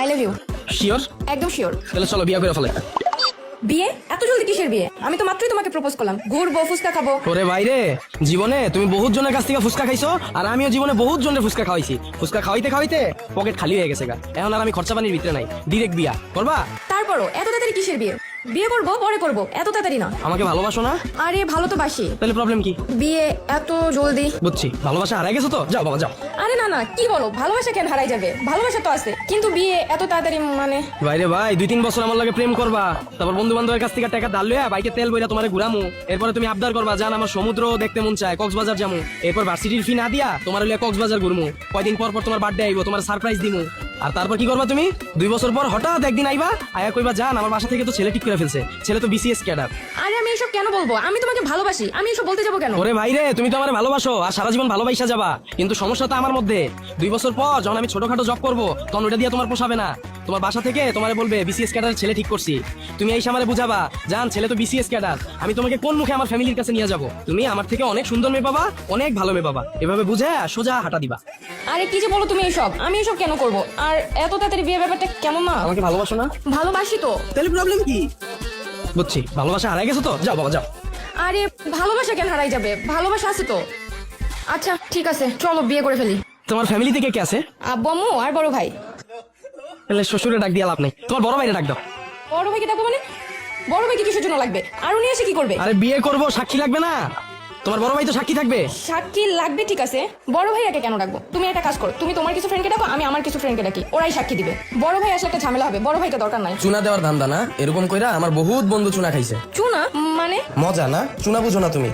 I love you. Sure? একদম sure. তাহলে চলো বিয়ে করে ফেলে। বিয়ে? এত জলদি কিসের বিয়ে? আমি তো মাত্রই তোমাকে প্রপোজ করলাম। ঘুরবো, ফুচকা খাবো। ওরে বাইরে, জীবনে তুমি বহুত জনের কাছ থেকে ফুচকা খাইছো, আর আমিও জীবনে বহুত জনের ফুচকা খাওয়াইছি। ফুচকা খাওয়াইতে খাওয়াইতে পকেট খালি হয়ে গেছে গা। এখন আর আমি খরচা পানির ভিতরে নাই। ডিরেক্ট বিয়া করবা? তারপরও এত তাড়াতাড়ি কিসের বিয়ে? বিয়ে করবো, পরে করবো, এত তাড়াতাড়ি না। আমাকে ভালোবাসো না? আরে ভালো তো বাসি। তাহলে প্রবলেম কি? বিয়ে এত জলদি? বুঝছি, ভালোবাসা হারাই গেছো তো। যাও বাবা যাও। আরে না না, কি বলো? ভালোবাসা কেন হারাই যাবে? ভালোবাসা তো আছে, কিন্তু বিয়ে এত তাড়াতাড়ি মানে? বাইরে ভাই, 2-3 বছর আমার লাগে প্রেম করবা, তারপর বন্ধু বান্ধবের কাছ থেকে টাকা ধার লইয়া বাইকে তেল বইরা তোমারে ঘুরামু, এরপরে তুমি আবদার করবা জান আমার সমুদ্র দেখতে মন চায়, কক্সবাজার যামু, এরপর ভার্সিটির ফি না দিয়া তোমার লইয়া কক্সবাজার ঘুরমু, কয়দিন পর পর তোমার বার্থডে আইবো, তোমার সারপ্রাইজ দিমু। আর তারপর কি করবা তুমি? 2 বছর পর হঠাৎ একদিন আইবা, আয়া কইবা জান আমার বাসা থেকে তো ছেলে ঠিক করে ফেলছে, ছেলে তো বিসিএস ক্যাডার। আরে আমি এসব কেন বলবো? আমি তোমাকে ভালোবাসি, আমি এসব বলতে যাবো কেন? ওরে ভাই রে, তুমি তো আমার ভালোবাসো আর সারা জীবন ভালোবাসা যাবা, কিন্তু সমস্যাটা আমার মধ্যে। 2 বছর পর যখন আমি ছোটখাটো জব করবো, তখন ওটা দিয়ে তোমার পোষাবে না। তোমার বাসা থেকে তোমারে বলবে বিসিএস ক্যাডার ছেলে ঠিক করছি, তুমি এই সামারে বুঝাবা জান ছেলে তো বিসিএস ক্যাডার, আমি তোমাকে কোন মুখে আমার ফ্যামিলির কাছে নিয়ে যাবো? তুমি আমার থেকে অনেক সুন্দর মেয়ে পাবা, অনেক ভালো মেয়ে পাবা, এভাবে বুঝে সোজা হাঁটা দিবা। আরে কি যে বলো তুমি এসব? আমি এসব কেন করব? আর এত তাড়াতাড়ি বিয়ে ব্যাপারটা কেমন না? আমাকে ভালোবাসো না? ভালোবাসি তো। তাহলে প্রবলেম কি? বুঝছি, ভালোবাসা হারাই গেছো তো। যাও বাবা যাও। আরে ভালোবাসা কেন হারাই যাবে? ভালোবাসা আছে তো। আচ্ছা ঠিক আছে, চলো বিয়ে করে ফেলি। তোমার ফ্যামিলি থেকে কে আছে? আব্বু আম্মু আর বড় ভাই। তাহলে শ্বশুরে ডাক দিয়ে লাভ নেই, তোমার বড় ভাইরে ডাক দাও। বড় ভাইকে ডাকবো মানে? বড় ভাইকে কিসের জন্য লাগবে? আর উনি এসে কি করবে? আরে বিয়ে করবো, সাক্ষী লাগবে না? তোমার বড় ভাই তো সাক্ষী থাকবে। সাক্ষী লাগবে ঠিক আছে, বড় ভাইয়াকে কেন ডাকবো? তুমি একটা কাজ করো, তুমি তোমার কিছু ফ্রেন্ডকে ডাকো, আমি আমার কিছু ফ্রেন্ডকে ডাকি, ওরাই সাক্ষী দিবে। বড় ভাই আসলে একটা ঝামেলা হবে, বড় ভাইটা দরকার নাই। চুনা দেওয়ার ধান্দা না, এরকম কইরা আমার বহুত বন্ধু চুনা খাইছে। চুনা মানে? মজা না, চুনা বুঝো না তুমি?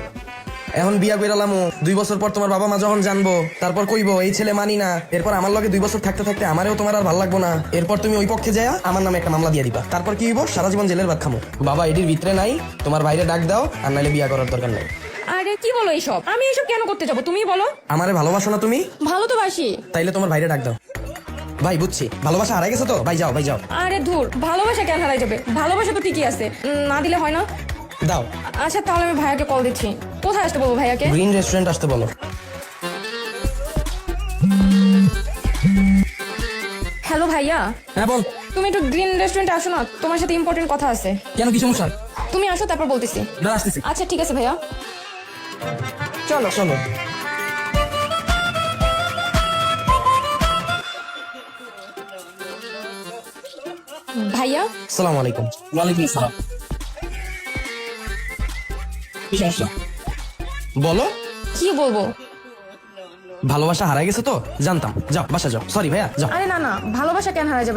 এখন বিয়া কইরালামু, 2 বছর পর তোমার বাবা মা যখন জানবো, তারপর কইবো এই ছেলে মানি না, এরপর আমার লগে 2 বছর থাকতে থাকতে আমারেও তোমার আর ভালো লাগবো না, এরপর তুমি ওই পক্ষে যায়া আমার নামে একটা মামলা দিয়ে দিবা, তারপর কি হইব? সারা জীবন জেলের ভাত খামো। বাবা এটির ভিতরে নাই, তোমার বাইরে ডাক দাও, আর নাইলে বিয়া করার দরকার নাই। আরে কি বলো এইসব? আমি এইসব কেন করতে যাবো? তুমি বলো। আমারে ভালোবাসো না তুমি? ভালো তো বাসি। তাইলে তোমার বাইরে ডাক দাও। ভাই বুঝছি, ভালোবাসা হারাই গেছে তো। ভাই যাও, ভাই যাও। আরে ধুর, ভালোবাসা কেন হারাই যাবে? ভালোবাসা তো ঠিকই আছে, না দিলে হয় না। দাও। আচ্ছা তাহলে আমি ভাইয়াকে কল দিচ্ছি। কোথায় আসতে বলবো ভাইয়াকে? গ্রিন রেস্টুরেন্ট আসতে বলো। হ্যালো ভাইয়া। হ্যাঁ বল। তুমি একটু গ্রিন রেস্টুরেন্টে আসো না, তোমার সাথে ইম্পর্টেন্ট কথা আছে। কেন, কি সমস্যা? তুমি আসো, তারপর বলতেছি। দাঁড়া আসতেছি। আচ্ছা ঠিক আছে ভাইয়া, চলো। চলো। ভাইয়া। আসসালামু আলাইকুম। ওয়ালাইকুম আসসালাম। কি সমস্যা? বলো। কি বলবো? ভালোবাসা হারাই গেছে তো, জানতাম। যাও বাসা যাও। সরি ভাইয়া, যাও। আরে না না, ভালোবাসা কেন হারাই যাবে?